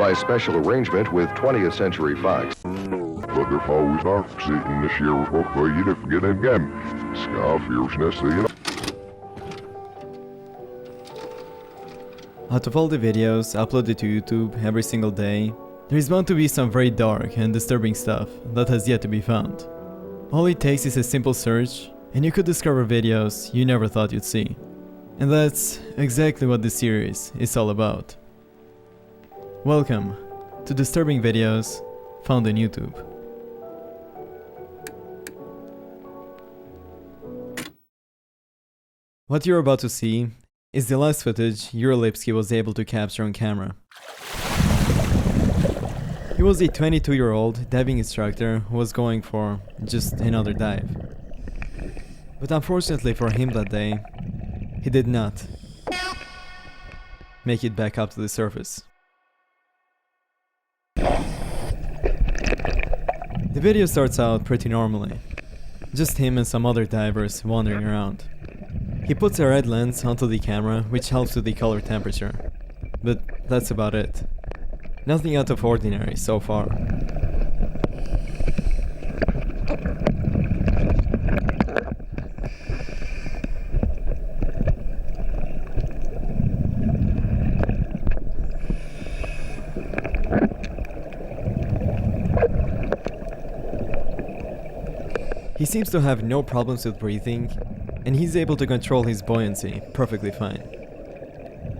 by special arrangement with 20th Century Fox. But they're always not sitting this year ook bij je get again. Schaafviersnest, Out of all the videos uploaded to YouTube every single day, there is bound to be some very dark and disturbing stuff that has yet to be found. All it takes is a simple search, and you could discover videos you never thought you'd see. And that's exactly what this series is all about. Welcome to Disturbing Videos Found on YouTube. What you're about to see is the last footage Uralipsky was able to capture on camera. He was a 22-year-old diving instructor who was going for just another dive. But unfortunately for him that day, he did not make it back up to the surface. The video starts out pretty normally. Just him and some other divers wandering around. He puts a red lens onto the camera, which helps with the color temperature. But that's about it. Nothing out of ordinary so far. He seems to have no problems with breathing, and he's able to control his buoyancy perfectly fine.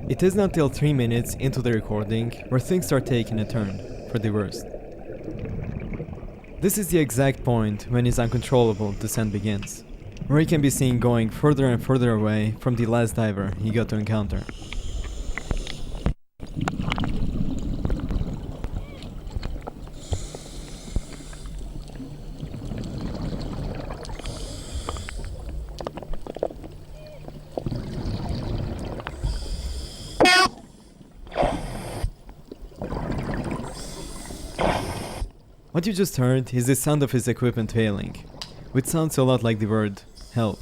It isn't until 3 minutes into the recording where things start taking a turn for the worst. This is the exact point when his uncontrollable descent begins, where he can be seen going further and further away from the last diver he got to encounter. What you just heard is the sound of his equipment failing, which sounds a lot like the word help.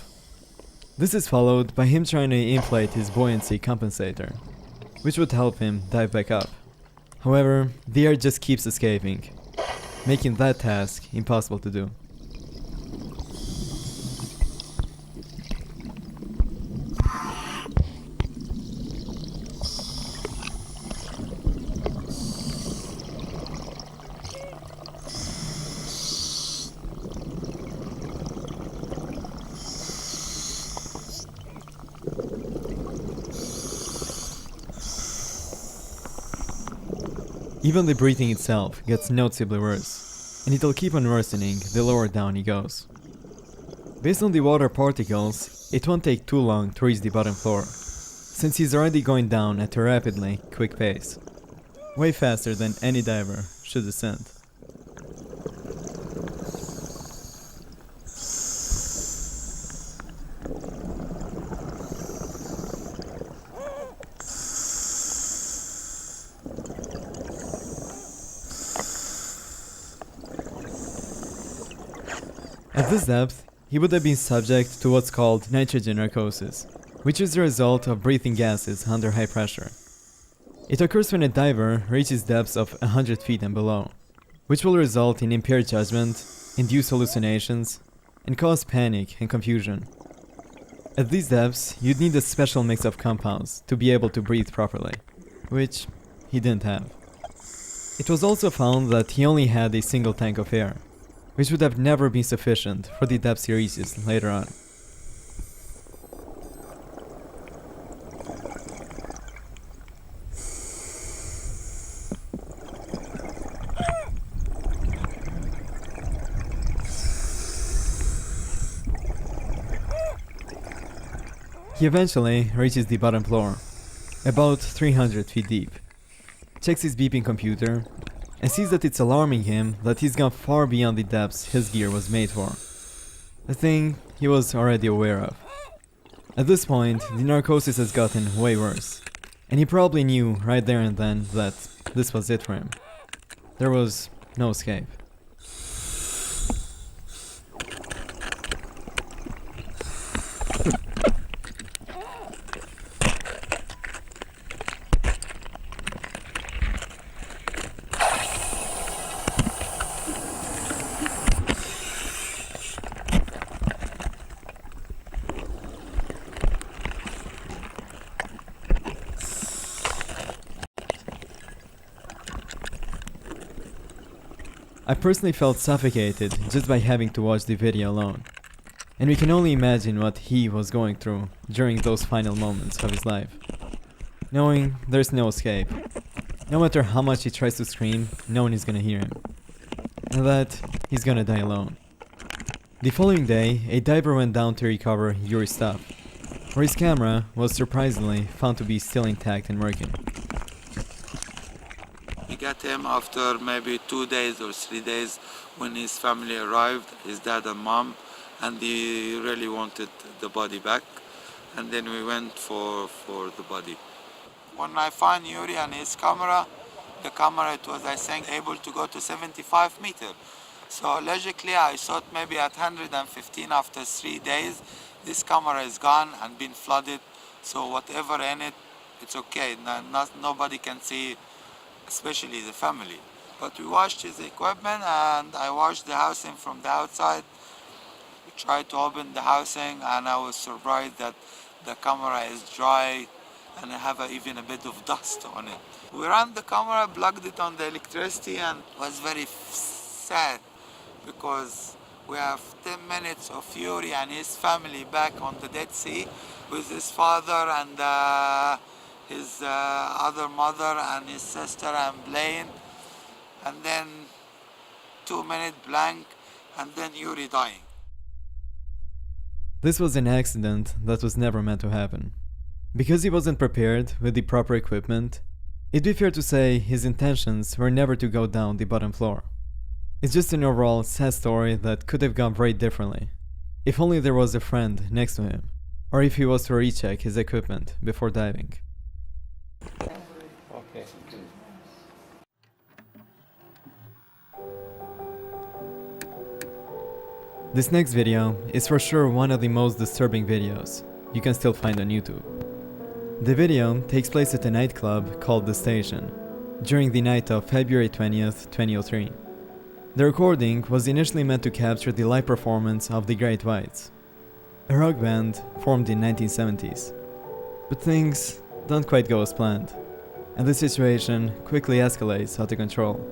This is followed by him trying to inflate his buoyancy compensator, which would help him dive back up. However, the air just keeps escaping, making that task impossible to do. Even the breathing itself gets noticeably worse, and it'll keep on worsening the lower down he goes. Based on the water particles, it won't take too long to reach the bottom floor, since he's already going down at a rapidly quick pace, way faster than any diver should descend. At this depth, he would have been subject to what's called nitrogen narcosis, which is the result of breathing gases under high pressure. It occurs when a diver reaches depths of 100 feet and below, which will result in impaired judgment, induce hallucinations, and cause panic and confusion. At these depths, you'd need a special mix of compounds to be able to breathe properly, which he didn't have. It was also found that he only had a single tank of air, which would have never been sufficient for the depths he reaches later on. He eventually reaches the bottom floor, about 300 feet deep, checks his beeping computer, and sees that it's alarming him that he's gone far beyond the depths his gear was made for. A thing he was already aware of. At this point, the narcosis has gotten way worse, and he probably knew right there and then that this was it for him. There was no escape. I personally felt suffocated just by having to watch the video alone. And we can only imagine what he was going through during those final moments of his life. Knowing there's no escape. No matter how much he tries to scream, no one is gonna hear him. And that he's gonna die alone. The following day, a diver went down to recover Yuri's stuff, where his camera was surprisingly found to be still intact and working. We got him after maybe 2 days or 3 days when his family arrived, his dad and mom, and they really wanted the body back. And then we went for the body. When I found Yuri and his camera, the camera, it was, I think, able to go to 75 meters. So logically, I thought maybe at 115 after 3 days, this camera is gone and been flooded. So whatever in it, it's okay. Nobody can see, especially the family. But we washed his equipment and I washed the housing from the outside. We tried to open the housing and I was surprised that the camera is dry and I have even a bit of dust on it. We ran the camera, plugged it on the electricity, and it was very sad because we have 10 minutes of Yuri and his family back on the Dead Sea with his father and his other mother and his sister and Blaine, and then 2 minutes blank, and then Yuri dying. This was an accident that was never meant to happen. Because he wasn't prepared with the proper equipment, it'd be fair to say his intentions were never to go down the bottom floor. It's just an overall sad story that could have gone very differently, if only there was a friend next to him, or if he was to recheck his equipment before diving. Okay. This next video is for sure one of the most disturbing videos you can still find on YouTube. The video takes place at a nightclub called The Station, during the night of February 20th, 2003. The recording was initially meant to capture the live performance of the Great Whites, a rock band formed in 1970s. But things don't quite go as planned, and the situation quickly escalates out of control.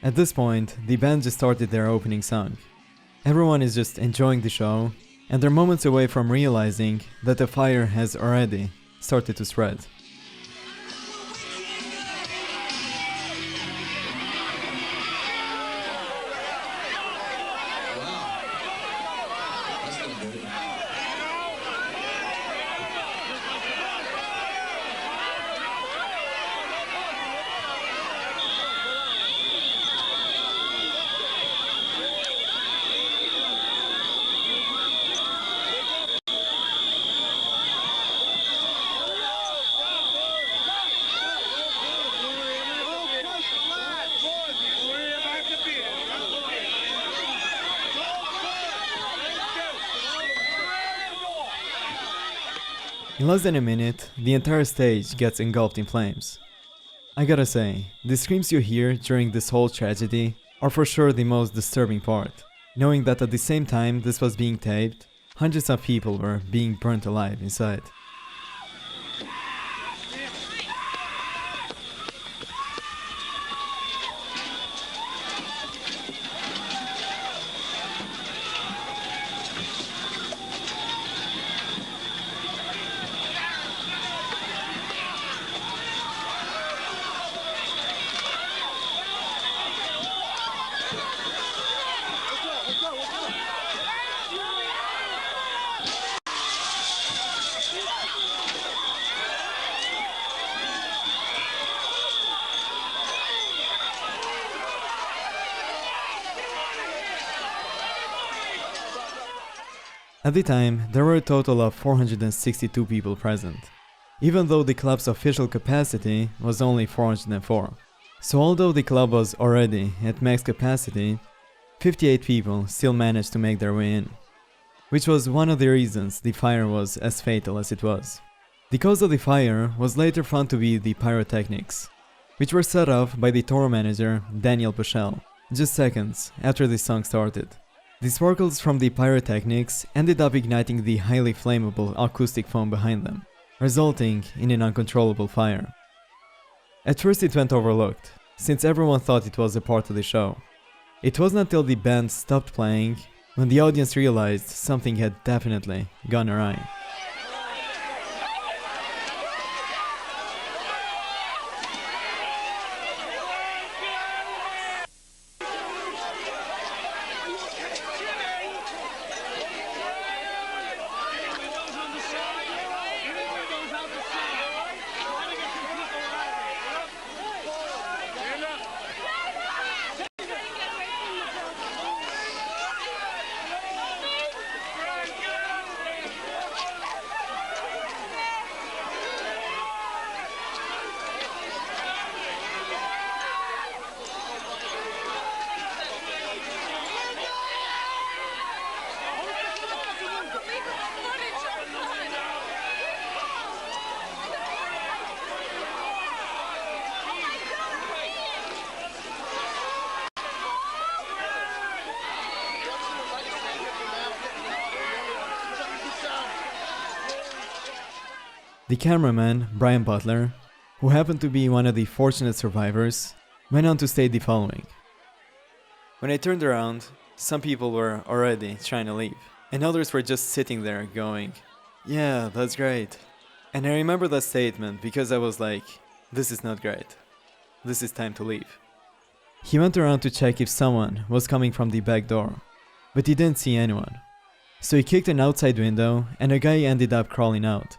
At this point, the band just started their opening song. Everyone is just enjoying the show, and they're moments away from realizing that the fire has already started to spread. In less than a minute, the entire stage gets engulfed in flames. I gotta say, the screams you hear during this whole tragedy are for sure the most disturbing part, knowing that at the same time this was being taped, hundreds of people were being burnt alive inside. At the time, there were a total of 462 people present, even though the club's official capacity was only 404. So although the club was already at max capacity, 58 people still managed to make their way in, which was one of the reasons the fire was as fatal as it was. The cause of the fire was later found to be the pyrotechnics, which were set off by the tour manager Daniel Bushell, just seconds after the song started. The sparkles from the pyrotechnics ended up igniting the highly flammable acoustic foam behind them, resulting in an uncontrollable fire. At first it went overlooked, since everyone thought it was a part of the show. It wasn't until the band stopped playing when the audience realized something had definitely gone awry. The cameraman, Brian Butler, who happened to be one of the fortunate survivors, went on to state the following. When I turned around, some people were already trying to leave, and others were just sitting there going, "Yeah, that's great." And I remember that statement because I was like, this is not great. This is time to leave. He went around to check if someone was coming from the back door, but he didn't see anyone. So he kicked an outside window and a guy ended up crawling out.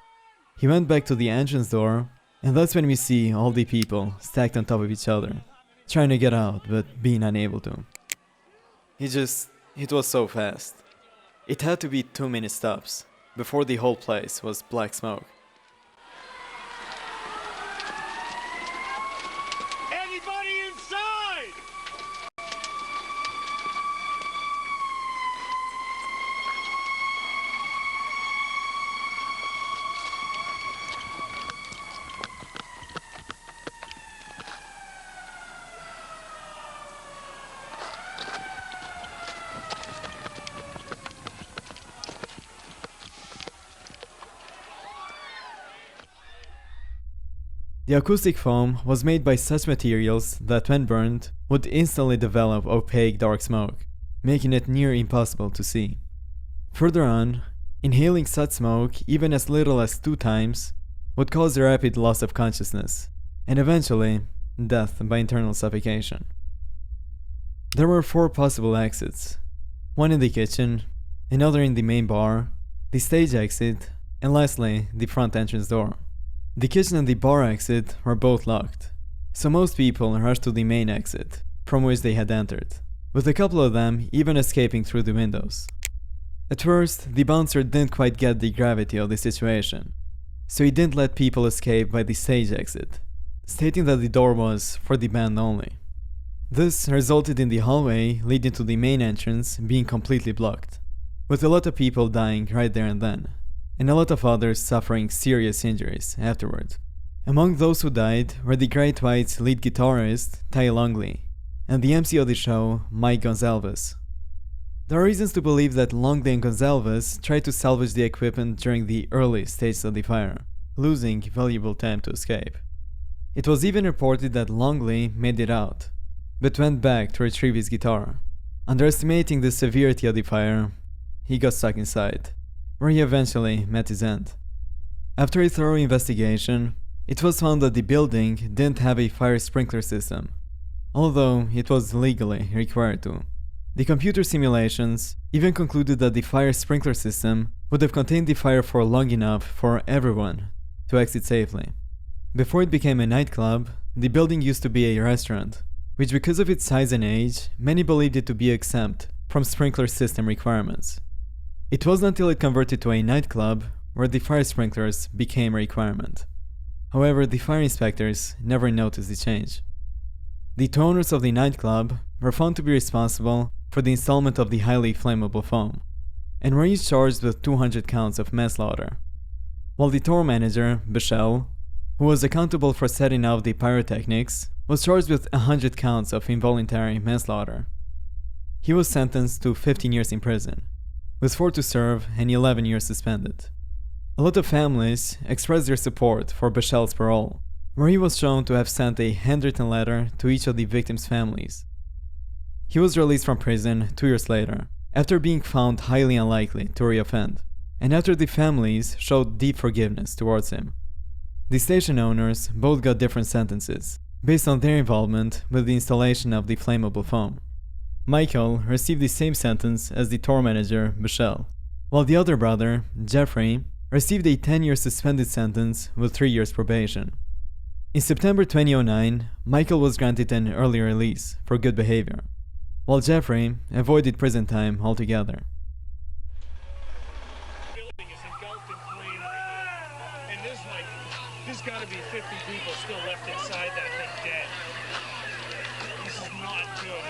He went back to the entrance door, and that's when we see all the people stacked on top of each other, trying to get out but being unable to. It was so fast. It had to be 2 minute stops before the whole place was black smoke. Anybody inside? The acoustic foam was made by such materials that when burned would instantly develop opaque dark smoke, making it near impossible to see. Further on, inhaling such smoke even as little as 2 times would cause a rapid loss of consciousness, and eventually death by internal suffocation. There were 4 possible exits, one in the kitchen, another in the main bar, the stage exit, and lastly the front entrance door. The kitchen and the bar exit were both locked, so most people rushed to the main exit, from which they had entered, with a couple of them even escaping through the windows. At first, the bouncer didn't quite get the gravity of the situation, so he didn't let people escape by the stage exit, stating that the door was for the band only. This resulted in the hallway leading to the main entrance being completely blocked, with a lot of people dying right there and then, and a lot of others suffering serious injuries afterward. Among those who died were the Great White's lead guitarist, Ty Longley, and the MC of the show, Mike Gonsalves. There are reasons to believe that Longley and Gonsalves tried to salvage the equipment during the early stages of the fire, losing valuable time to escape. It was even reported that Longley made it out, but went back to retrieve his guitar. Underestimating the severity of the fire, he got stuck inside, where he eventually met his end. After a thorough investigation, it was found that the building didn't have a fire sprinkler system, although it was legally required to. The computer simulations even concluded that the fire sprinkler system would have contained the fire for long enough for everyone to exit safely. Before it became a nightclub, the building used to be a restaurant, which because of its size and age, many believed it to be exempt from sprinkler system requirements. It wasn't until it converted to a nightclub where the fire sprinklers became a requirement. However, the fire inspectors never noticed the change. The two owners of the nightclub were found to be responsible for the installment of the highly flammable foam, and were each charged with 200 counts of manslaughter, while the tour manager, Bichelle, who was accountable for setting up the pyrotechnics, was charged with 100 counts of involuntary manslaughter. He was sentenced to 15 years in prison, with 4 to serve and 11 years suspended. A lot of families expressed their support for Bichelle's parole, where he was shown to have sent a handwritten letter to each of the victims' families. He was released from prison 2 years later, after being found highly unlikely to reoffend, and after the families showed deep forgiveness towards him. The station owners both got different sentences, based on their involvement with the installation of the flammable foam. Michael received the same sentence as the tour manager, Bichelle, while the other brother, Jeffrey, received a 10-year suspended sentence with 3 years probation. In September 2009, Michael was granted an early release for good behavior, while Jeffrey avoided prison time altogether. Building is engulfed in flame, and there's got to be 50 people still left inside that thing dead. This is not good.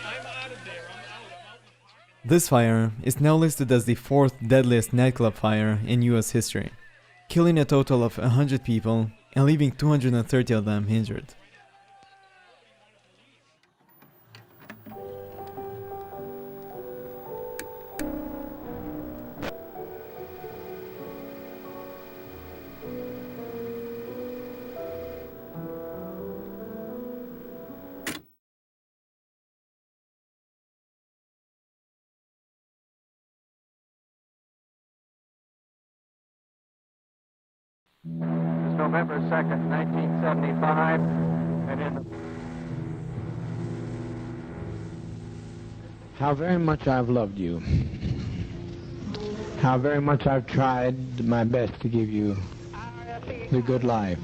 I'm out of there. I'm out. This fire is now listed as the 4th deadliest nightclub fire in US history, killing a total of 100 people and leaving 230 of them injured. November 2nd, 1975, and in the... How very much I've loved you. How very much I've tried my best to give you the good life.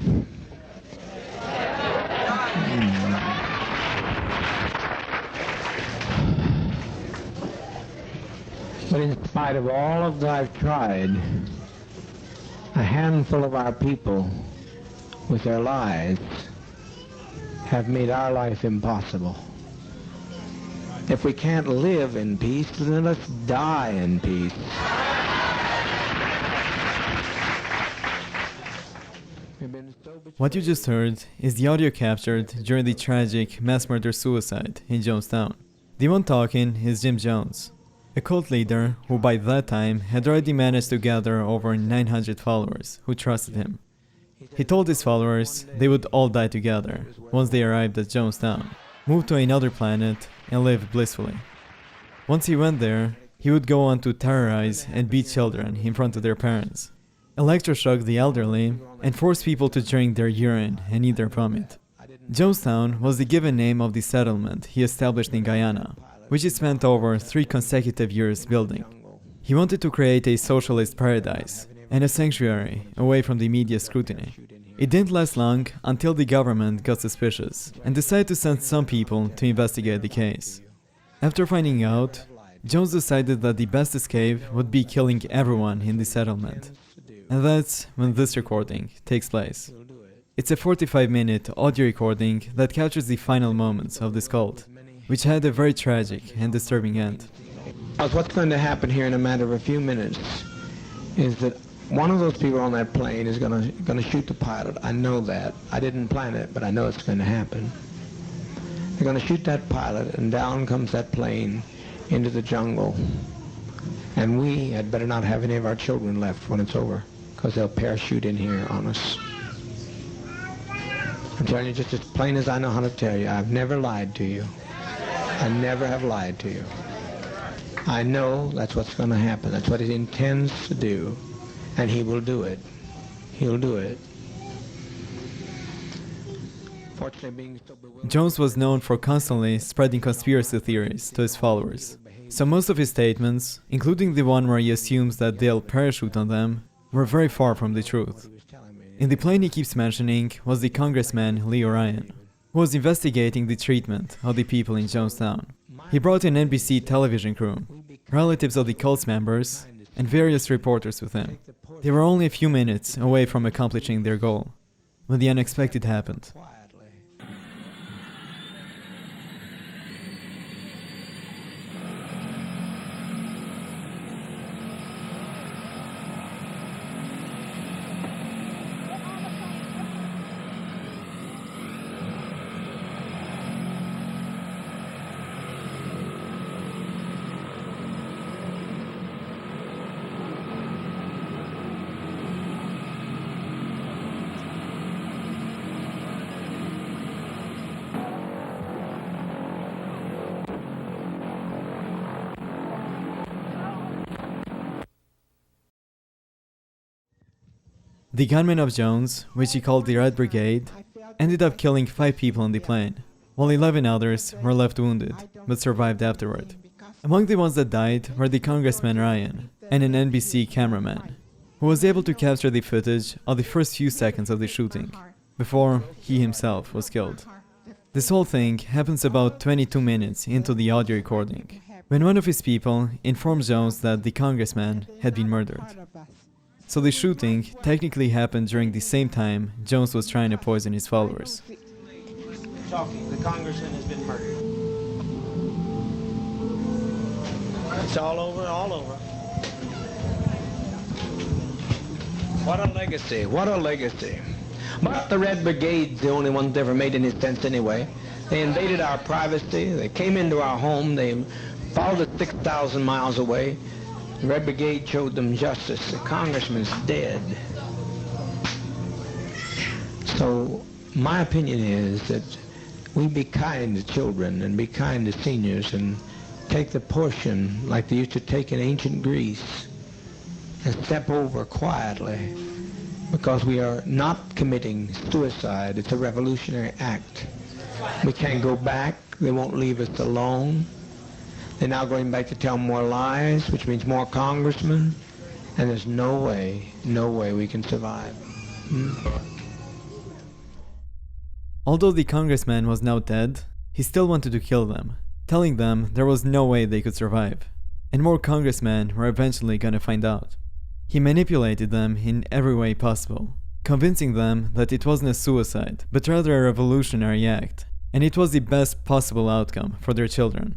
But in spite of all of that I've tried, a handful of our people, with their lies, have made our life impossible. If we can't live in peace, then let's die in peace. What you just heard is the audio captured during the tragic mass murder-suicide in Jonestown. The one talking is Jim Jones, a cult leader who by that time had already managed to gather over 900 followers who trusted him. He told his followers they would all die together once they arrived at Jonestown, move to another planet, and live blissfully. Once he went there, he would go on to terrorize and beat children in front of their parents, electroshock the elderly, and force people to drink their urine and eat their vomit. Jonestown was the given name of the settlement he established in Guyana, which he spent over 3 consecutive years building. He wanted to create a socialist paradise and a sanctuary away from the media scrutiny. It didn't last long until the government got suspicious and decided to send some people to investigate the case. After finding out, Jones decided that the best escape would be killing everyone in the settlement. And that's when this recording takes place. It's a 45-minute audio recording that captures the final moments of this cult, which had a very tragic and disturbing end. What's going to happen here in a matter of a few minutes is that one of those people on that plane is going to shoot the pilot. I know that. I didn't plan it, but I know it's going to happen. They're going to shoot that pilot, and down comes that plane into the jungle. And we had better not have any of our children left when it's over, because they'll parachute in here on us. I'm telling you just as plain as I know how to tell you. I've never lied to you. I never have lied to you. I know that's what's going to happen. That's what he intends to do. And he will do it. He'll do it. Fortunately, being so bewildered... Jones was known for constantly spreading conspiracy theories to his followers. So most of his statements, including the one where he assumes that they'll parachute on them, were very far from the truth. In the plane he keeps mentioning was the Congressman Lee Orion, who was investigating the treatment of the people in Jonestown. He brought an NBC television crew, relatives of the cult's members, and various reporters with him. They were only a few minutes away from accomplishing their goal when the unexpected happened. The gunmen of Jones, which he called the Red Brigade, ended up killing 5 people on the plane, while 11 others were left wounded, but survived afterward. Among the ones that died were the Congressman Ryan and an NBC cameraman, who was able to capture the footage of the first few seconds of the shooting, before he himself was killed. This whole thing happens about 22 minutes into the audio recording, when one of his people informed Jones that the congressman had been murdered. So the shooting technically happened during the same time Jones was trying to poison his followers. Talking, the congressman has been murdered. It's all over, all over. What a legacy, what a legacy. But the Red Brigade's the only ones that ever made any sense anyway. They invaded our privacy, they came into our home, they followed us 6,000 miles away. The Red Brigade showed them justice. The congressman's dead. So my opinion is that we be kind to children and be kind to seniors and take the portion like they used to take in ancient Greece and step over quietly, because we are not committing suicide. It's a revolutionary act. We can't go back. They won't leave us alone. They're now going back to tell more lies, which means more congressmen, and there's no way we can survive. Although the congressman was now dead, he still wanted to kill them, telling them there was no way they could survive, and more congressmen were eventually gonna find out. He manipulated them in every way possible, convincing them that it wasn't a suicide, but rather a revolutionary act, and it was the best possible outcome for their children.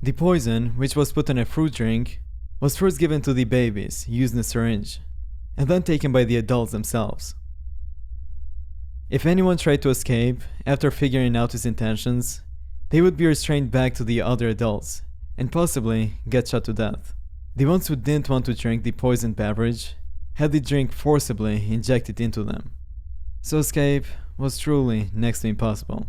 The poison, which was put in a fruit drink, was first given to the babies using a syringe, and then taken by the adults themselves. If anyone tried to escape after figuring out his intentions, they would be restrained back to the other adults, and possibly get shot to death. The ones who didn't want to drink the poisoned beverage had the drink forcibly injected into them. So escape was truly next to impossible.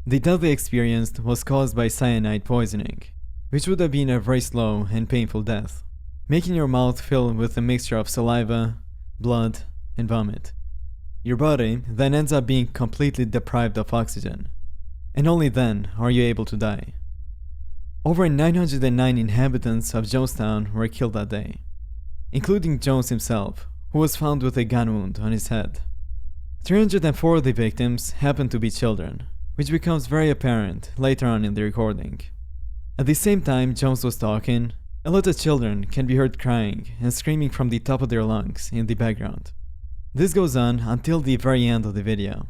The death they experienced was caused by cyanide poisoning, which would have been a very slow and painful death, making your mouth fill with a mixture of saliva, blood, and vomit. Your body then ends up being completely deprived of oxygen, and only then are you able to die. Over 909 inhabitants of Jonestown were killed that day, including Jones himself, who was found with a gun wound on his head. 304 of the victims happened to be children, which becomes very apparent later on in the recording. At the same time Jones was talking, a lot of children can be heard crying and screaming from the top of their lungs in the background. This goes on until the very end of the video,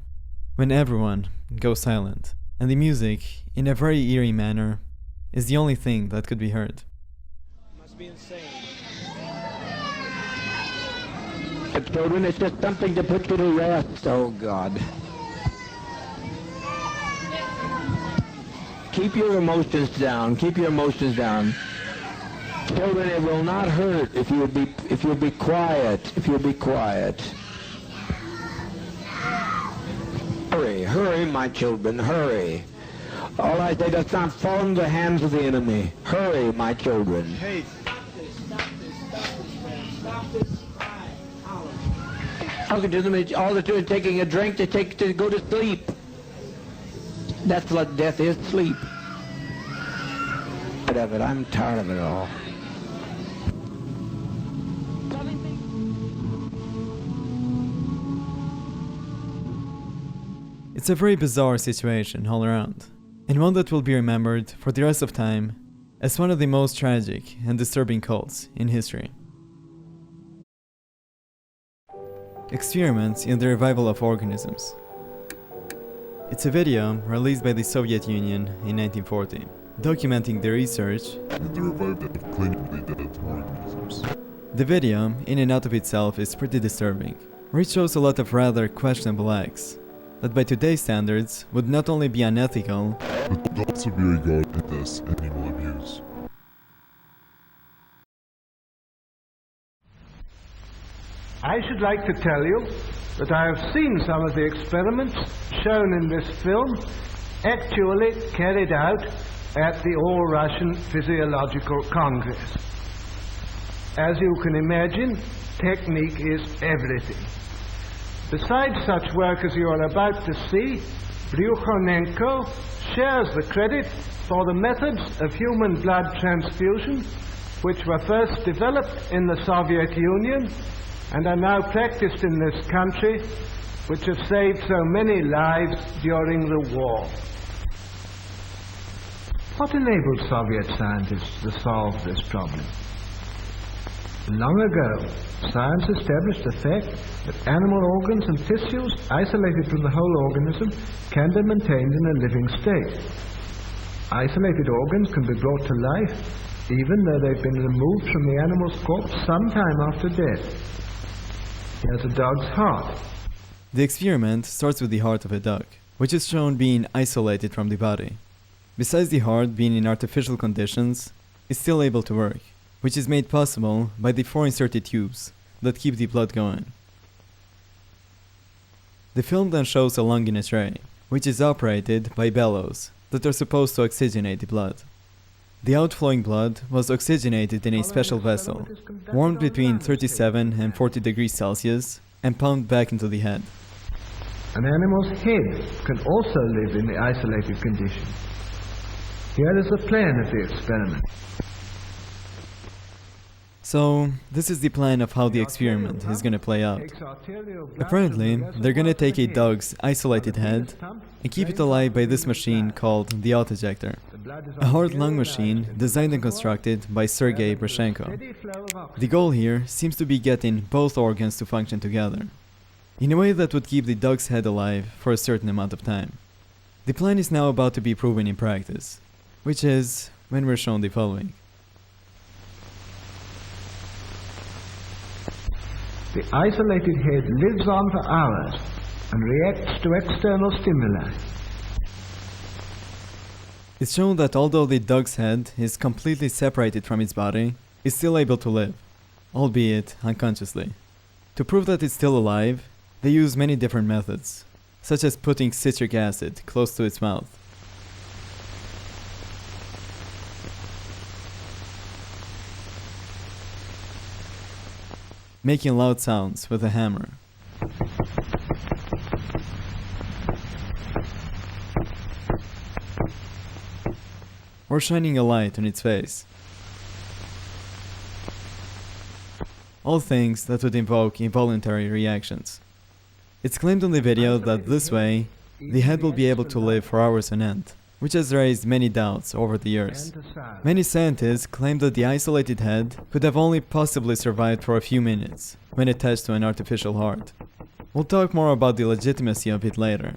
when everyone goes silent, and the music, in a very eerie manner, is the only thing that could be heard. Must be insane. Children, it's just something to put you to rest. Oh God. Keep your emotions down. Keep your emotions down. Children, it will not hurt if you'll be quiet. If you'll be quiet. Hurry, hurry, my children, hurry. All I say, does not fall into the hands of the enemy. Hurry, my children. Hey, stop this. How can do them? All they're doing is taking a drink to go to sleep. That's what death is, sleep. Tired of it. I'm tired of it all. It's a very bizarre situation all around, and one that will be remembered for the rest of time as one of the most tragic and disturbing cults in history. Experiments in the Revival of Organisms. It's a video released by the Soviet Union in 1940, documenting the research and the revival of clinically dead organisms. The video, in and out of itself, is pretty disturbing, where it shows a lot of rather questionable acts, that by today's standards would not only be unethical, but would also be regarded as animal abuse. I should like to tell you that I have seen some of the experiments shown in this film actually carried out at the All-Russian Physiological Congress. As you can imagine, technique is everything. Besides such work as you are about to see, Bryukhanenko shares the credit for the methods of human blood transfusion, which were first developed in the Soviet Union and are now practiced in this country, which have saved so many lives during the war. What enabled Soviet scientists to solve this problem? Long ago, science established the fact that animal organs and tissues isolated from the whole organism can be maintained in a living state. Isolated organs can be brought to life even though they've been removed from the animal's corpse some time after death. Here's a dog's heart. The experiment starts with the heart of a duck, which is shown being isolated from the body. Besides the heart being in artificial conditions, it's still able to work, which is made possible by the 4 inserted tubes that keep the blood going. The film then shows a lung in a tray, which is operated by bellows that are supposed to oxygenate the blood. The outflowing blood was oxygenated in a special vessel, warmed between 37 and 40 degrees Celsius, and pumped back into the head. An animal's head can also live in the isolated condition. Here is the plan of the experiment. So, this is the plan of how the experiment is gonna play out. Apparently, they're gonna take a dog's isolated head and keep it alive by this machine called the autojector, a heart-lung machine designed and constructed by Sergei Brashenko. The goal here seems to be getting both organs to function together, in a way that would keep the dog's head alive for a certain amount of time. The plan is now about to be proven in practice, which is when we're shown the following. The isolated head lives on for hours and reacts to external stimuli. It's shown that although the dog's head is completely separated from its body, it's still able to live, albeit unconsciously. To prove that it's still alive, they use many different methods, such as putting citric acid close to its mouth. Making loud sounds with a hammer. Or shining a light on its face. All things that would invoke involuntary reactions. It's claimed on the video that this way, the head will be able to live for hours on end, which has raised many doubts over the years. Many scientists claim that the isolated head could have only possibly survived for a few minutes when attached to an artificial heart. We'll talk more about the legitimacy of it later.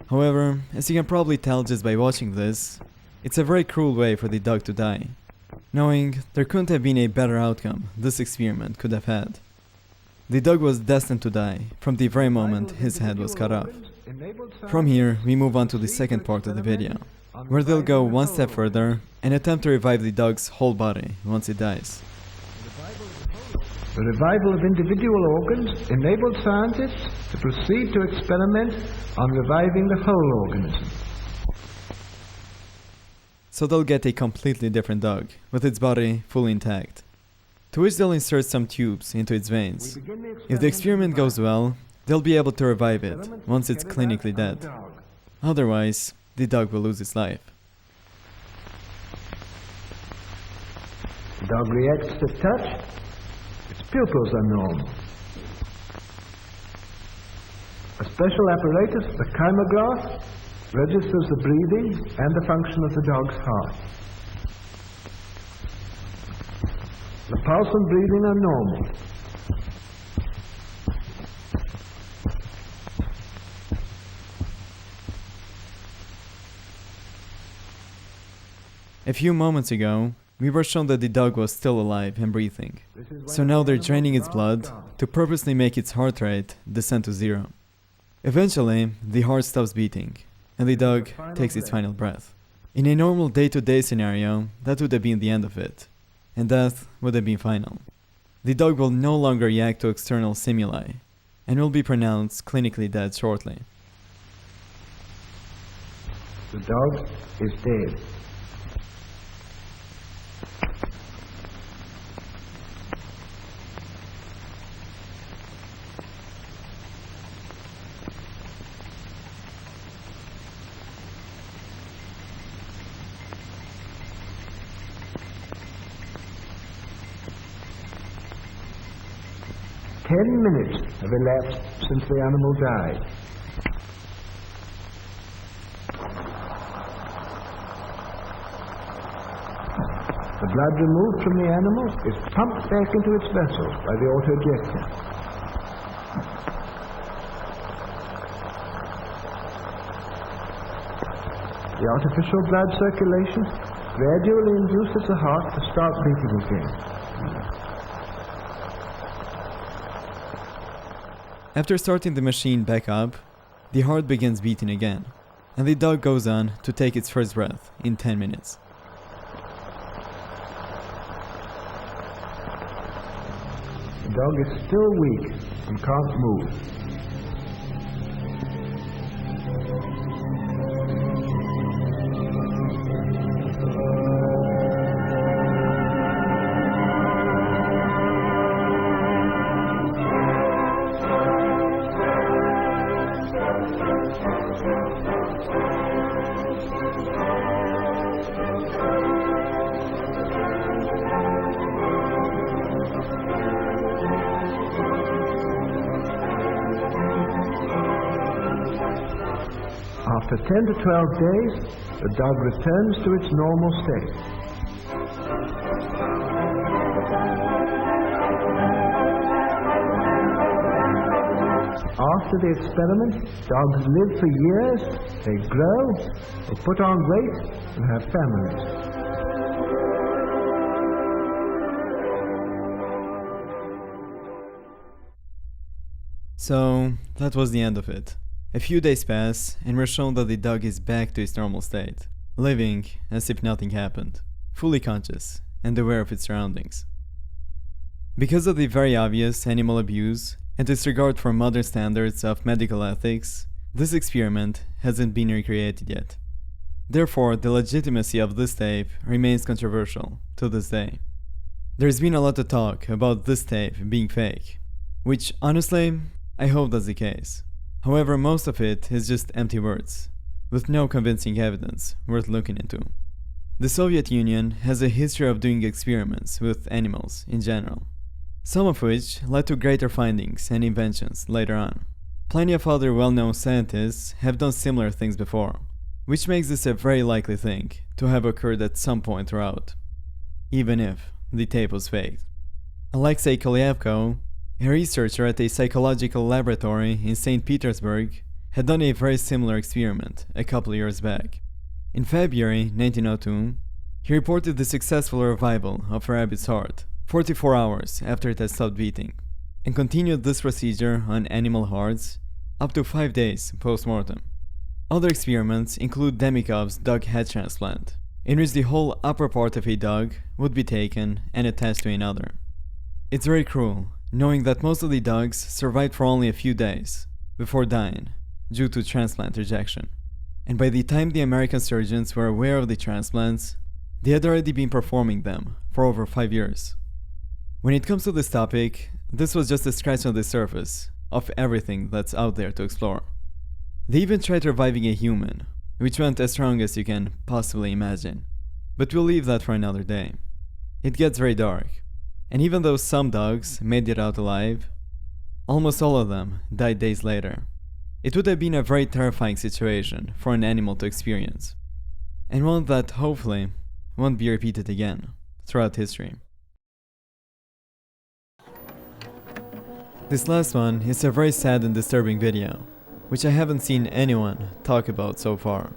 However, as you can probably tell just by watching this, it's a very cruel way for the dog to die, knowing there couldn't have been a better outcome this experiment could have had. The dog was destined to die from the very moment his head was cut off. From here, we move on to the second part of the video, where they'll go one step further and attempt to revive the dog's whole body once it dies. The revival of individual organs enabled scientists to proceed to experiment on reviving the whole organism. So they'll get a completely different dog, with its body fully intact, to which they'll insert some tubes into its veins. If the experiment goes well, they'll be able to revive it once it's clinically dead. Otherwise, the dog will lose its life. The dog reacts to touch. Its pupils are normal. A special apparatus, the kymograph, registers the breathing and the function of the dog's heart. The pulse and breathing are normal. A few moments ago, we were shown that the dog was still alive and breathing. So now they're draining its blood to purposely make its heart rate descend to zero. Eventually, the heart stops beating, and the dog takes its final breath. In a normal day-to-day scenario, that would have been the end of it, and death would have been final. The dog will no longer react to external stimuli, and will be pronounced clinically dead shortly. The dog is dead. Ten minutes have elapsed since the animal died. The blood removed from the animal is pumped back into its vessels by the autoinjector. The artificial blood circulation gradually induces the heart to start beating again. After starting the machine back up, the heart begins beating again, and the dog goes on to take its first breath in 10 minutes. The dog is still weak and can't move. After 10 to 12 days, the dog returns to its normal state. After the experiment, dogs live for years, they grow, they put on weight, and have families. So, that was the end of it. A few days pass, and we're shown that the dog is back to its normal state, living as if nothing happened, fully conscious and aware of its surroundings. Because of the very obvious animal abuse and disregard for modern standards of medical ethics, this experiment hasn't been recreated yet. Therefore, the legitimacy of this tape remains controversial to this day. There's been a lot of talk about this tape being fake, which honestly, I hope that's the case. However, most of it is just empty words, with no convincing evidence worth looking into. The Soviet Union has a history of doing experiments with animals in general, some of which led to greater findings and inventions later on. Plenty of other well-known scientists have done similar things before, which makes this a very likely thing to have occurred at some point throughout, even if the tape was faked. Alexei Kolyevko, a researcher at a psychological laboratory in St. Petersburg, had done a very similar experiment a couple of years back. In February 1902, he reported the successful revival of a rabbit's heart 44 hours after it had stopped beating, and continued this procedure on animal hearts up to 5 days post-mortem. Other experiments include Demikov's dog head transplant, in which the whole upper part of a dog would be taken and attached to another. It's very cruel, knowing that most of the dogs survived for only a few days before dying due to transplant rejection. And by the time the American surgeons were aware of the transplants, they had already been performing them for over 5 years. When it comes to this topic, this was just a scratch on the surface of everything that's out there to explore. They even tried reviving a human, which went as strong as you can possibly imagine. But we'll leave that for another day. It gets very dark. And even though some dogs made it out alive, almost all of them died days later. It would have been a very terrifying situation for an animal to experience, and one that hopefully won't be repeated again throughout history. This last one is a very sad and disturbing video, which I haven't seen anyone talk about so far.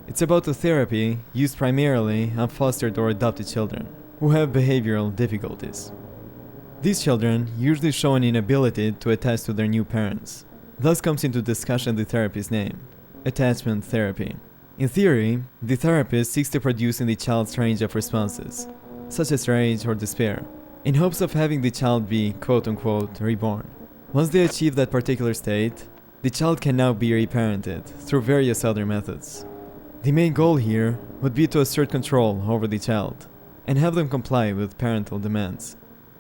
It's about a therapy used primarily on fostered or adopted children who have behavioral difficulties. These children usually show an inability to attach to their new parents. Thus comes into discussion the therapy's name, attachment therapy. In theory, the therapist seeks to produce in the child's range of responses, such as rage or despair, in hopes of having the child be quote-unquote reborn. Once they achieve that particular state, the child can now be reparented through various other methods. The main goal here would be to assert control over the child and have them comply with parental demands.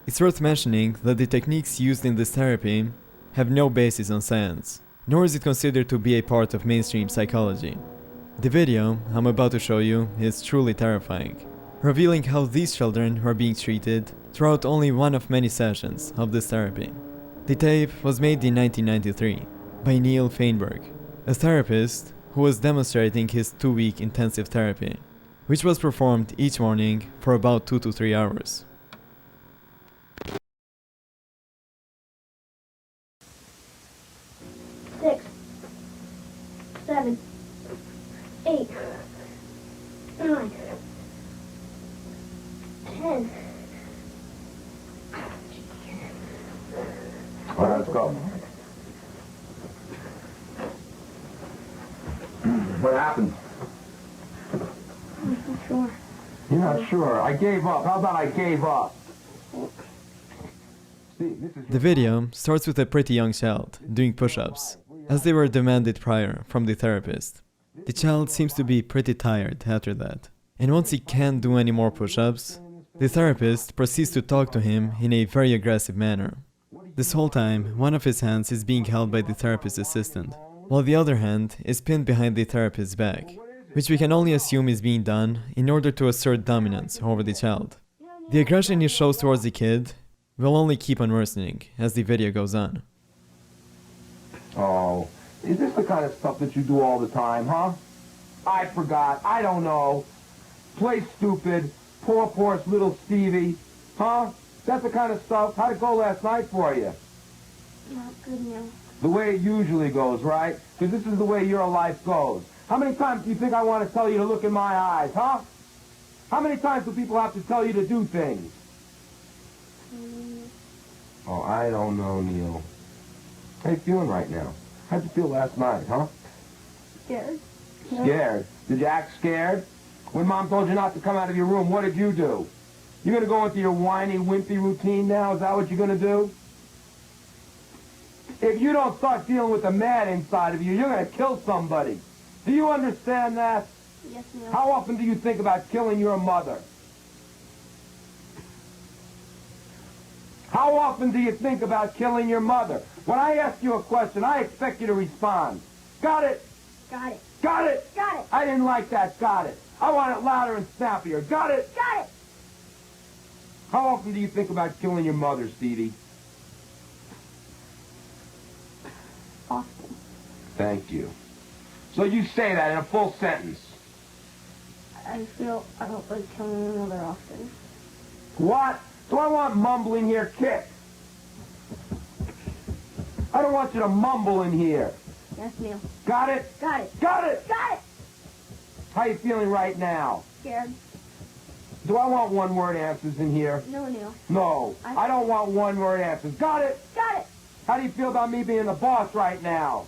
It's worth mentioning that the techniques used in this therapy have no basis on science, nor is it considered to be a part of mainstream psychology. The video I'm about to show you is truly terrifying, revealing how these children are being treated throughout only one of many sessions of this therapy. The tape was made in 1993 by Neil Feinberg, a therapist who was demonstrating his 2-week intensive therapy, which was performed each morning for about 2 to 3 hours. 6, 7, 8, 9, 10. All right, let's go. What happened? I'm not sure. You're not sure. I gave up. How about I gave up? The video starts with a pretty young child doing push-ups, as they were demanded prior from the therapist. The child seems to be pretty tired after that, and once he can't do any more push-ups, the therapist proceeds to talk to him in a very aggressive manner. This whole time, one of his hands is being held by the therapist's assistant, while the other hand is pinned behind the therapist's back, which we can only assume is being done in order to assert dominance over the child. The aggression he shows towards the kid will only keep on worsening as the video goes on. Oh, is this the kind of stuff that you do all the time, huh? I forgot. I don't know. Play stupid. Poor little Stevie. Huh? That's the kind of stuff. How'd it go last night for you? Not good, Neil. The way it usually goes, right? Because this is the way your life goes. How many times do you think I want to tell you to look in my eyes, huh? How many times do people have to tell you to do things? Oh, I don't know, Neil. How you feeling right now? How'd you feel last night, huh? Scared. Scared? Did you act scared? When Mom told you not to come out of your room, what did you do? You're going to go into your whiny, wimpy routine now? Is that what you're going to do? If you don't start dealing with the man inside of you, you're going to kill somebody. Do you understand that? Yes, Neil. How often do you think about killing your mother? How often do you think about killing your mother? When I ask you a question, I expect you to respond. Got it? Got it. Got it? Got it. I didn't like that. Got it. I want it louder and snappier. Got it? Got it. How often do you think about killing your mother, Stevie? Often. Thank you. So you say that in a full sentence. I feel I don't like killing my mother often. What? Do I want mumbling here? Kick. I don't want you to mumble in here. Yes, Neil. Got it? Got it. Got it? Got it. How you feeling right now? Scared. Do I want one-word answers in here? No, Neil. No. I don't want one-word answers. Got it? Got it. How do you feel about me being the boss right now?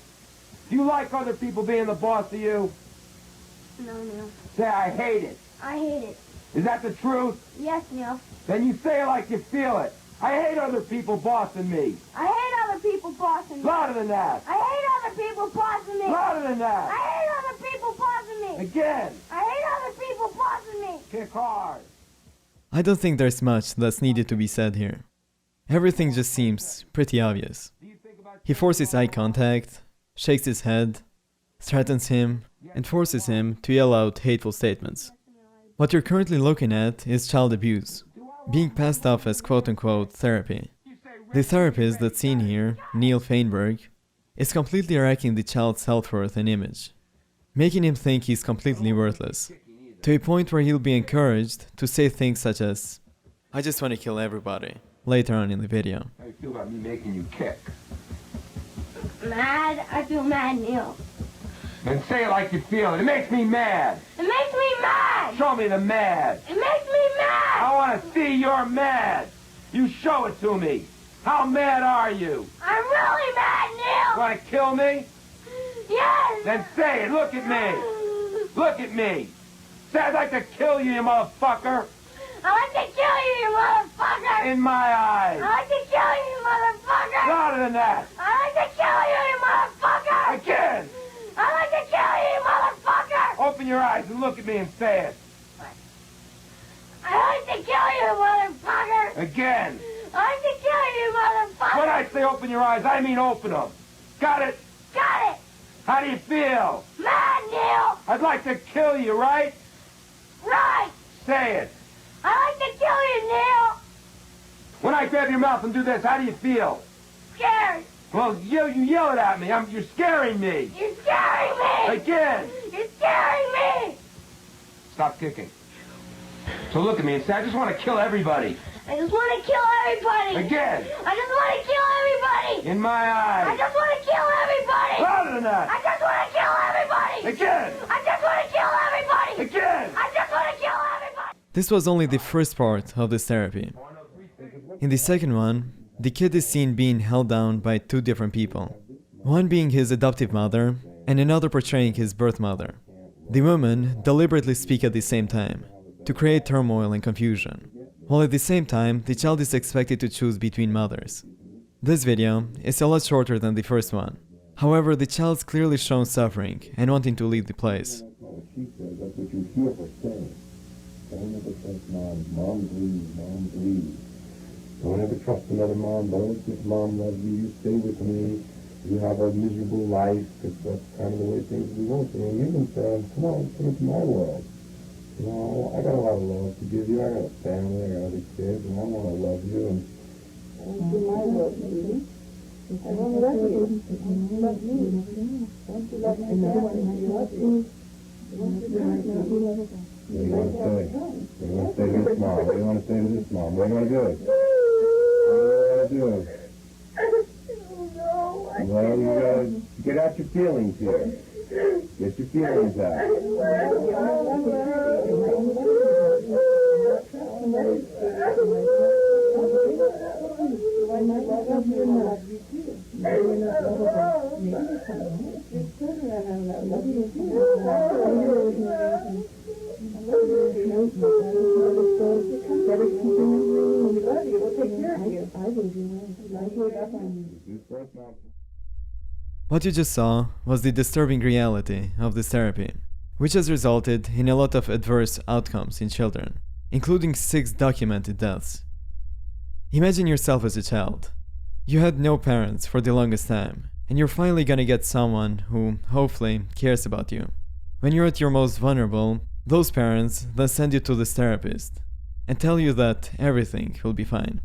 Do you like other people being the boss of you? No, Neil. Say, I hate it. I hate it. Is that the truth? Yes, Neil. Then you say it like you feel it. I hate other people bossing me. I hate other people bossing me. Louder than that. I hate other people bossing me. Louder than I that. hate other people bossing me. Again. I hate other people bossing me. Kick hard. I don't think there's much that's needed to be said here. Everything just seems pretty obvious. He forces eye contact, shakes his head, threatens him, and forces him to yell out hateful statements. What you're currently looking at is child abuse, being passed off as quote-unquote therapy. The therapist that's seen here, Neil Feinberg, is completely wrecking the child's self-worth and image, making him think he's completely worthless, to a point where he'll be encouraged to say things such as, "I just want to kill everybody," later on in the video. How you feel about me making you kick? Mad. I feel mad, Neil. Then say it like you feel it. It makes me mad. It makes me mad. Show me the mad. It makes me mad. I want to see you're mad. You show it to me. How mad are you? I'm really mad, You Neil. want to kill me? Yes. Then say it. Look at me. Look at me. Say I'd like to kill you, you motherfucker. I like to kill you, you motherfucker. In my eyes. I like to kill you, you motherfucker. Louder than that. I like to kill you, you motherfucker. Again. I like to kill you, you motherfucker. Open your eyes and look at me and say it. I like to kill you, motherfucker. Again. I like to kill you, motherfucker. When I say open your eyes, I mean open them. Got it? Got it. How do you feel? Mad, Neil. I'd like to kill you, right? Right. Say it. I like to kill you, Neil. When I grab your mouth and do this, how do you feel? Scared. Well, you yell it at me. You're scaring me. You're scaring me. Again. You're scaring me. Stop kicking. So look at me and say, I just want to kill everybody. I just want to kill everybody. Again. I just want to kill everybody. In my I eyes. just want to kill everybody. Louder than that. I just want to kill everybody. Again. I just want to kill everybody. Again. I just want to kill everybody. This was only the first part of this therapy. In the second one, the kid is seen being held down by two different people. One being his adoptive mother, and another portraying his birth mother. The women deliberately speak at the same time, to create turmoil and confusion, while at the same time the child is expected to choose between mothers. This video is a lot shorter than the first one. However, the child's clearly shown suffering and wanting to leave the place. She says that's what you hear her saying. Don't ever trust mom. Mom bleeds. Mom bleeds. Don't ever trust another mom. Don't think mom loves you. You stay with me. You have a miserable life because that's kind of the way things we want. And you've been saying, come on, come into my world. You know, I got a lot of love to give you. I got a family. I got other kids, and I want to love you. And into my world, baby. I want to love you. You love me. Don't you love me? You love me. What do you want to say? What do you want to say to this mom? What do you want to say to this mom? What do you want to do? What do you want to do? Well, you gotta get out your feelings here. Get your feelings out. What you just saw was the disturbing reality of this therapy, which has resulted in a lot of adverse outcomes in children, including 6 documented deaths. Imagine yourself as a child. You had no parents for the longest time, and you're finally gonna get someone who, hopefully, cares about you. When you're at your most vulnerable, those parents then send you to this therapist and tell you that everything will be fine.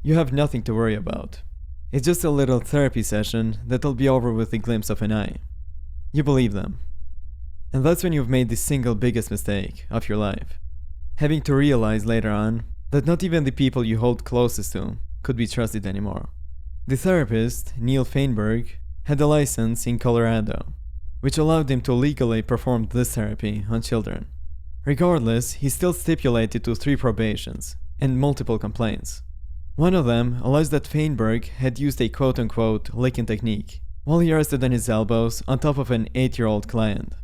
You have nothing to worry about. It's just a little therapy session that'll be over with a glimpse of an eye. You believe them. And that's when you've made the single biggest mistake of your life. Having to realize later on that not even the people you hold closest to could be trusted anymore. The therapist, Neil Feinberg, had a license in Colorado, which allowed him to legally perform this therapy on children. Regardless, he still stipulated to 3 probations and multiple complaints. One of them alleged that Feinberg had used a quote-unquote licking technique while he rested on his elbows on top of an 8-year-old client.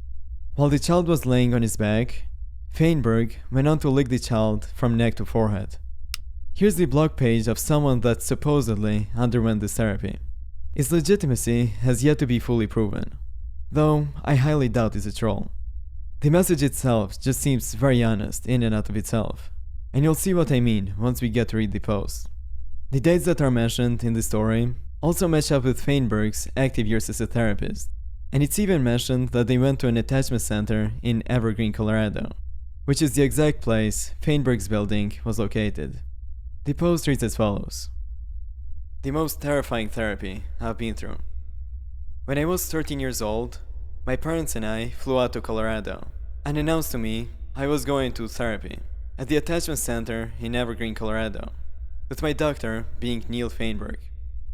While the child was laying on his back, Feinberg went on to lick the child from neck to forehead. Here's the blog page of someone that supposedly underwent this therapy. Its legitimacy has yet to be fully proven, though I highly doubt it's a troll. The message itself just seems very honest in and out of itself, and you'll see what I mean once we get to read the post. The dates that are mentioned in the story also match up with Feinberg's active years as a therapist, and it's even mentioned that they went to an attachment center in Evergreen, Colorado, which is the exact place Feinberg's building was located. The post reads as follows. The most terrifying therapy I've been through. When I was 13 years old, my parents and I flew out to Colorado and announced to me I was going to therapy at the attachment center in Evergreen, Colorado, with my doctor being Neil Feinberg.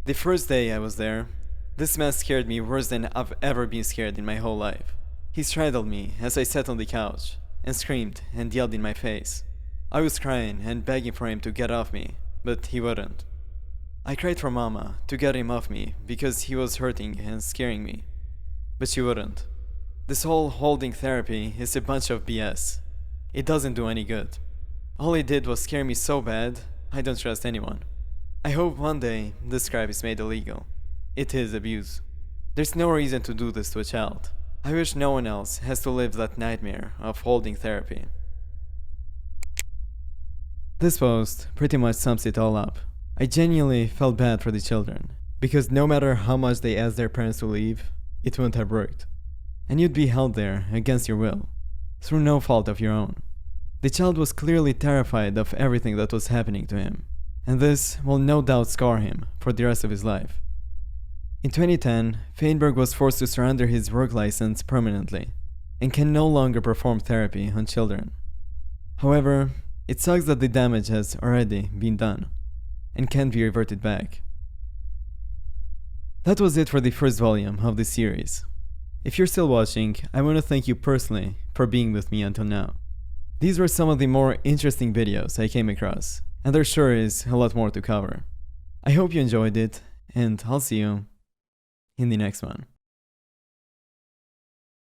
The first day I was there, This man scared me worse than I've ever been scared in my whole life. He straddled me as I sat on the couch, and screamed and yelled in my face. I was crying and begging for him to get off me, but he wouldn't. I cried for Mama to get him off me because he was hurting and scaring me, but she wouldn't. This whole holding therapy is a bunch of BS. It doesn't do any good. All it did was scare me so bad, I don't trust anyone. I hope one day this crap is made illegal. It is abuse. There's no reason to do this to a child. I wish no one else has to live that nightmare of holding therapy. This post pretty much sums it all up. I genuinely felt bad for the children, because no matter how much they asked their parents to leave, it wouldn't have worked. And you'd be held there against your will, through no fault of your own. The child was clearly terrified of everything that was happening to him, and this will no doubt scar him for the rest of his life. In 2010, Feinberg was forced to surrender his work license permanently, and can no longer perform therapy on children. However, it sucks that the damage has already been done, and can't be reverted back. That was it for the first volume of this series. If you're still watching, I want to thank you personally for being with me until now. These were some of the more interesting videos I came across, and there sure is a lot more to cover. I hope you enjoyed it, and I'll see you in the next one.